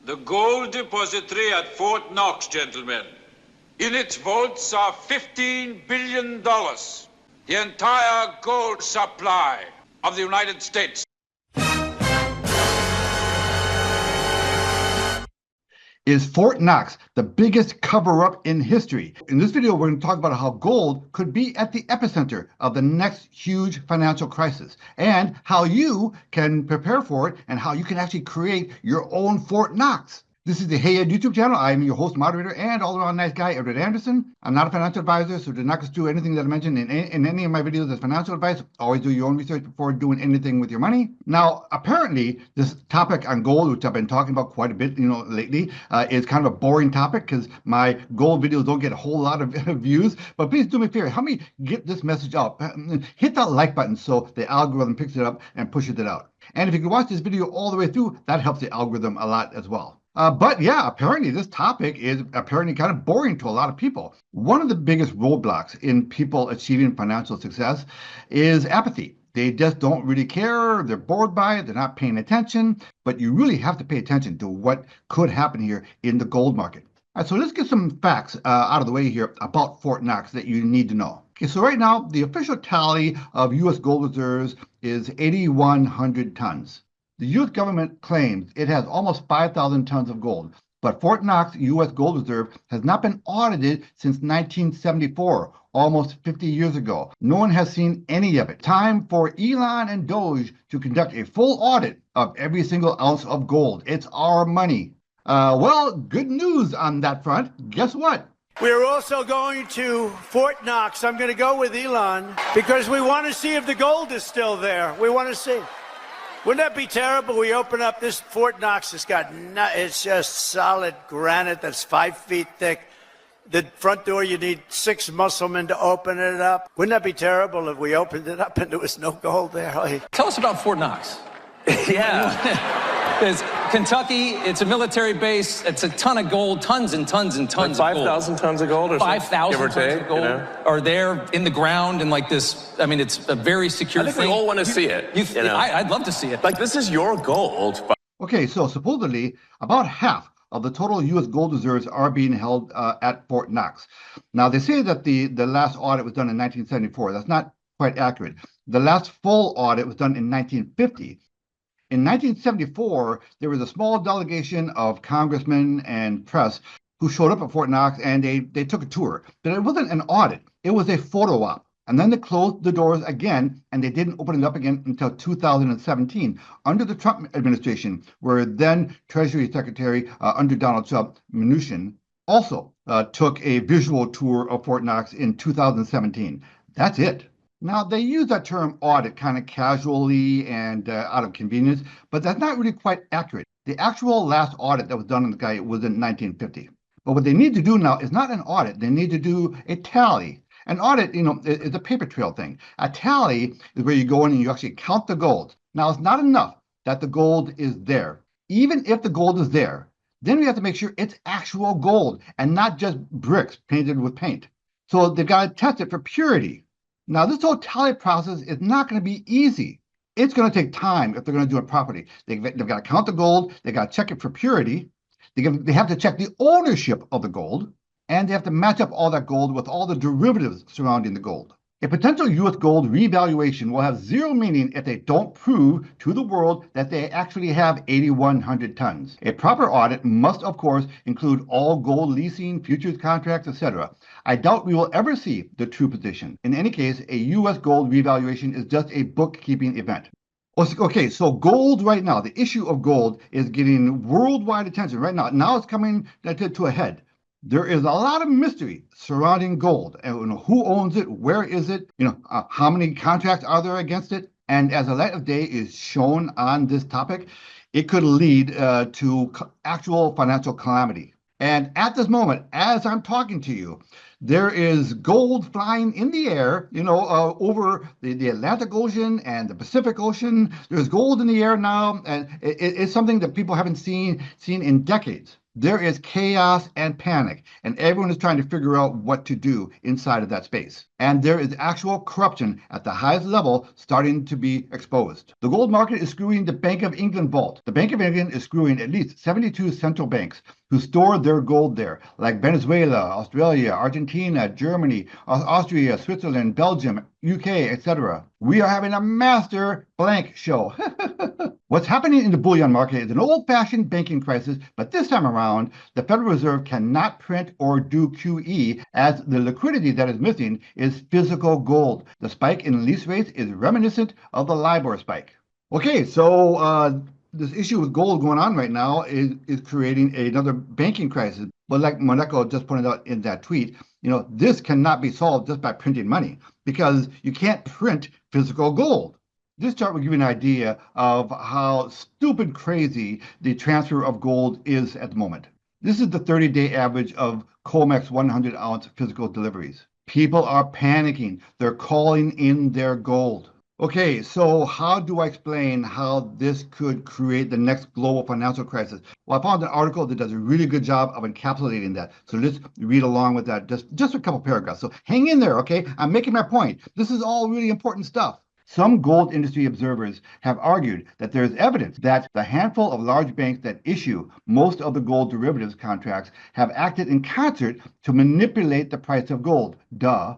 The gold depository at Fort Knox, gentlemen. In its vaults are $15 billion, the entire gold supply of the United States. Is Fort Knox the biggest cover-up in history? In this video, we're going to talk about how gold could be at the epicenter of the next huge financial crisis and how you can prepare for it and how you can actually create your own Fort Knox. This is the Hey Ed YouTube channel. I'm your host, moderator, and all-around nice guy, Edward Anderson. I'm not a financial advisor, so do not construe anything that I mention in any of my videos as financial advice. Always do your own research before doing anything with your money. Now, apparently, this topic on gold, which I've been talking about quite a bit, lately, is kind of a boring topic because my gold videos don't get a whole lot of views. But please do me a favor, help me get this message out. Hit that like button so the algorithm picks it up and pushes it out. And if you can watch this video all the way through, that helps the algorithm a lot as well. But yeah, apparently this topic is apparently kind of boring to a lot of people. One of the biggest roadblocks in people achieving financial success is apathy. They just don't really care. They're bored by it. They're not paying attention. But you really have to pay attention to what could happen here in the gold market. All right, so let's get some facts out of the way here about Fort Knox that you need to know. Okay, so right now, the official tally of U.S. gold reserves is 8,100 tons. The U.S. government claims it has almost 5,000 tons of gold, but Fort Knox U.S. gold reserve has not been audited since 1974, almost 50 years ago. No one has seen any of it. Time for Elon and Doge to conduct a full audit of every single ounce of gold. It's our money. Well, good news on that front. Guess what? We're also going to Fort Knox. I'm going to go with Elon because we want to see if the gold is still there. We want to see. Wouldn't that be terrible? We open up this Fort Knox. It's just solid granite that's 5 feet thick. The front door, you need 6 musclemen to open it up. Wouldn't that be terrible if we opened it up and there was no gold there? Tell us about Fort Knox. Yeah. It's Kentucky. It's a military base. It's a ton of gold, tons and tons and tons like of gold. 5,000 tons of gold or 5,000 tons take, of gold are there in the ground and like this. I mean, it's a very secure thing. I think thing. we all want to see it. I'd love to see it. Like, this is your gold. Okay, so supposedly about half of the total U.S. gold reserves are being held at Fort Knox. Now, they say that the last audit was done in 1974. That's not quite accurate. The last full audit was done in 1950. In 1974, there was a small delegation of congressmen and press who showed up at Fort Knox, and they took a tour. But it wasn't an audit. It was a photo op. And then they closed the doors again, and they didn't open it up again until 2017, under the Trump administration, where then Treasury Secretary under Donald Trump, Mnuchin, also took a visual tour of Fort Knox in 2017. That's it. Now, they use that term audit kind of casually and out of convenience, but that's not really quite accurate. The actual last audit that was done on the guy was in 1950. But what they need to do now is not an audit. They need to do a tally. An audit, is a paper trail thing. A tally is where you go in and you actually count the gold. Now, it's not enough that the gold is there. Even if the gold is there, then we have to make sure it's actual gold and not just bricks painted with paint. So they've got to test it for purity. Now, this whole tally process is not going to be easy. It's going to take time if they're going to do it properly. They've got to count the gold. They've got to check it for purity. They have to check the ownership of the gold. And they have to match up all that gold with all the derivatives surrounding the gold. A potential U.S. gold revaluation will have zero meaning if they don't prove to the world that they actually have 8,100 tons. A proper audit must, of course, include all gold leasing, futures contracts, etc. I doubt we will ever see the true position. In any case, a U.S. gold revaluation is just a bookkeeping event. Okay, so gold right now, the issue of gold is getting worldwide attention right now. Now it's coming to a head. There is a lot of mystery surrounding gold. And who owns it? Where is it? How many contracts are there against it? And as the light of day is shown on this topic, it could lead to actual financial calamity. And at this moment, as I'm talking to you, there is gold flying in the air, over the Atlantic Ocean and the Pacific Ocean. There's gold in the air now, and it's something that people haven't seen in decades. there is chaos and panic, and everyone is trying to figure out what to do inside of that space. And there is actual corruption at the highest level starting to be exposed. The gold market is screwing the Bank of England vault. The Bank of England is screwing at least 72 central banks who store their gold there, like Venezuela, Australia, Argentina, Germany, Austria, Switzerland, Belgium, UK, etc. We are having a master blank show. What's happening in the bullion market is an old-fashioned banking crisis, but this time around, the Federal Reserve cannot print or do QE, as the liquidity that is missing is physical gold. The spike in lease rates is reminiscent of the LIBOR spike. Okay, so this issue with gold going on right now is creating another banking crisis. But like Moneko just pointed out in that tweet, this cannot be solved just by printing money, because you can't print physical gold. This chart will give you an idea of how stupid crazy the transfer of gold is at the moment. This is the 30-day average of COMEX 100-ounce physical deliveries. People are panicking. They're calling in their gold. Okay, so how do I explain how this could create the next global financial crisis? Well, I found an article that does a really good job of encapsulating that. So let's read along with that, just a couple paragraphs. So hang in there, okay? I'm making my point. This is all really important stuff. Some gold industry observers have argued that there is evidence that the handful of large banks that issue most of the gold derivatives contracts have acted in concert to manipulate the price of gold. Duh.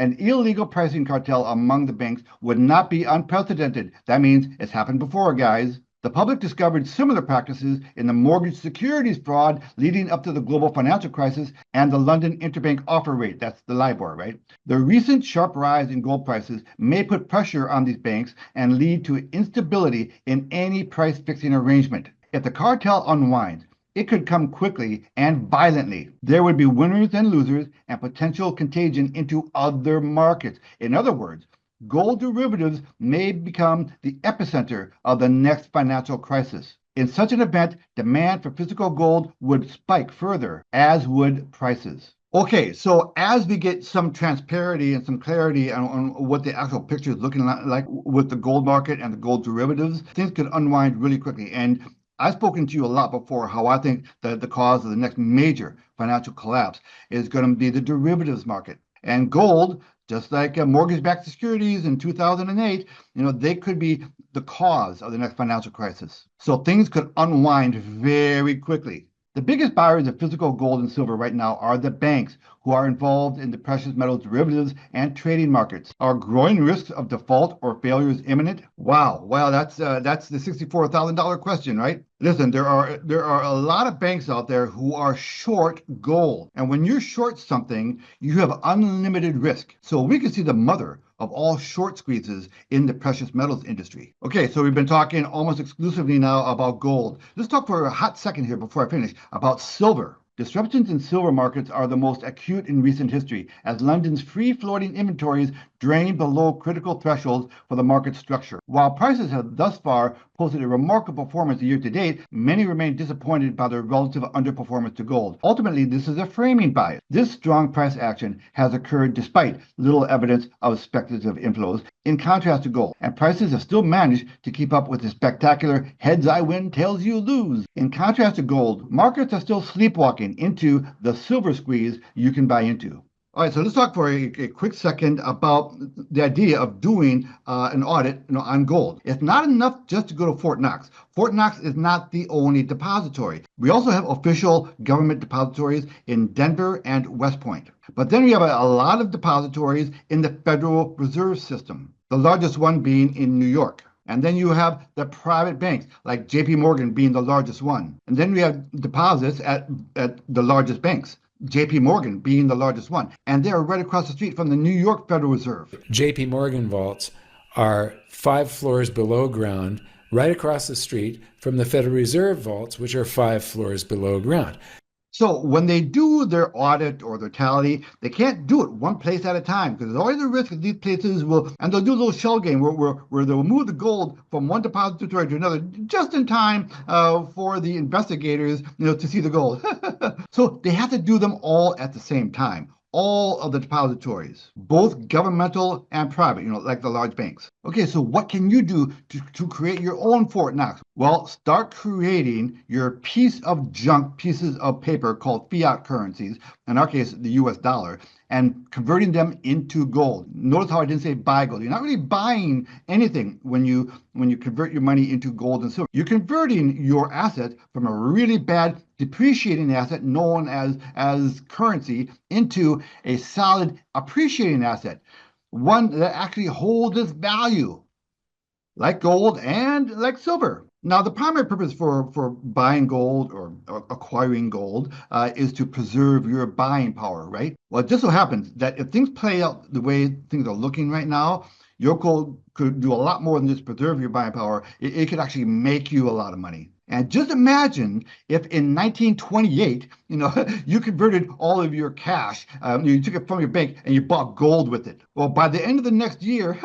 An illegal pricing cartel among the banks would not be unprecedented. That means it's happened before, guys. The public discovered similar practices in the mortgage securities fraud leading up to the global financial crisis and the London interbank offer rate. That's the LIBOR, right? The recent sharp rise in gold prices may put pressure on these banks and lead to instability in any price fixing arrangement. If the cartel unwinds, it could come quickly and violently. There would be winners and losers and potential contagion into other markets. In other words, gold derivatives may become the epicenter of the next financial crisis. In such an event, demand for physical gold would spike further, as would prices. Okay, so as we get some transparency and some clarity on what the actual picture is looking like with the gold market and the gold derivatives, things could unwind really quickly. And I've spoken to you a lot before how I think that the cause of the next major financial collapse is going to be the derivatives market. And gold, just like mortgage-backed securities in 2008, they could be the cause of the next financial crisis. So things could unwind very quickly. The biggest buyers of physical gold and silver right now are the banks who are involved in the precious metals derivatives and trading markets. Are growing risks of default or failures imminent? Wow, that's the $64,000 question, right? Listen, there are a lot of banks out there who are short gold. And when you're short something, you have unlimited risk. So we can see the mother of all short squeezes in the precious metals industry. Okay, so we've been talking almost exclusively now about gold. Let's talk for a hot second here before I finish about silver. Disruptions in silver markets are the most acute in recent history, as London's free-floating inventories drain below critical thresholds for the market structure. While prices have thus far posted a remarkable performance year to date, many remain disappointed by their relative underperformance to gold. Ultimately, this is a framing bias. This strong price action has occurred despite little evidence of speculative inflows, in contrast to gold, and prices have still managed to keep up with the spectacular heads I win, tails you lose. In contrast to gold, markets are still sleepwalking into the silver squeeze you can buy into. All right, so let's talk for a quick second about the idea of doing an audit on gold. It's not enough just to go to Fort Knox. Fort Knox is not the only depository. We also have official government depositories in Denver and West Point. But then we have a lot of depositories in the Federal Reserve System, the largest one being in New York. And then you have the private banks, like JP Morgan being the largest one. And then we have deposits at the largest banks, JP Morgan being the largest one. And they're right across the street from the New York Federal Reserve. JP Morgan vaults are 5 floors below ground, right across the street from the Federal Reserve vaults, which are 5 floors below ground. So when they do their audit or their tally, they can't do it one place at a time, because there's always a risk that these places will, and they'll do a little shell game where they'll move the gold from one depository to another just in time for the investigators, to see the gold. So they have to do them all at the same time. all of the depositories, both governmental and private, like the large banks. Okay, so what can you do to create your own Fort Knox? Well, start creating your piece of junk pieces of paper called fiat currencies, in our case, the US dollar, and converting them into gold. Notice how I didn't say buy gold. You're not really buying anything when you convert your money into gold and silver. You're converting your asset from a really bad depreciating asset known as currency into a solid appreciating asset, one that actually holds its value, like gold and like silver. Now, the primary purpose for buying gold or acquiring gold is to preserve your buying power, right? Well, it just so happens that if things play out the way things are looking right now, your gold could do a lot more than just preserve your buying power. It could actually make you a lot of money. And just imagine if in 1928, you converted all of your cash, you took it from your bank and you bought gold with it. Well, by the end of the next year,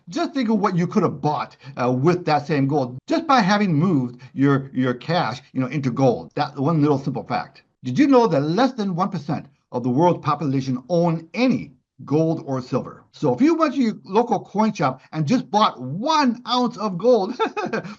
just think of what you could have bought with that same gold, just by having moved your cash, into gold. That one little simple fact. Did you know that less than 1% of the world's population own any gold or silver? So if you went to your local coin shop and just bought 1 ounce of gold,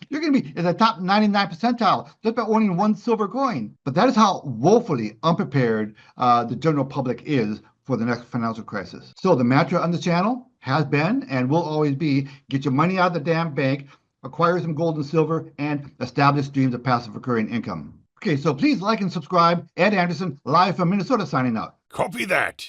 you're going to be in the top 99 percentile just by owning 1 silver coin. But that is how woefully unprepared the general public is for the next financial crisis. So the mantra on the channel has been and will always be, get your money out of the damn bank, acquire some gold and silver, and establish streams of passive recurring income. Okay, so please like and subscribe. Ed Anderson, live from Minnesota, signing out. Copy that.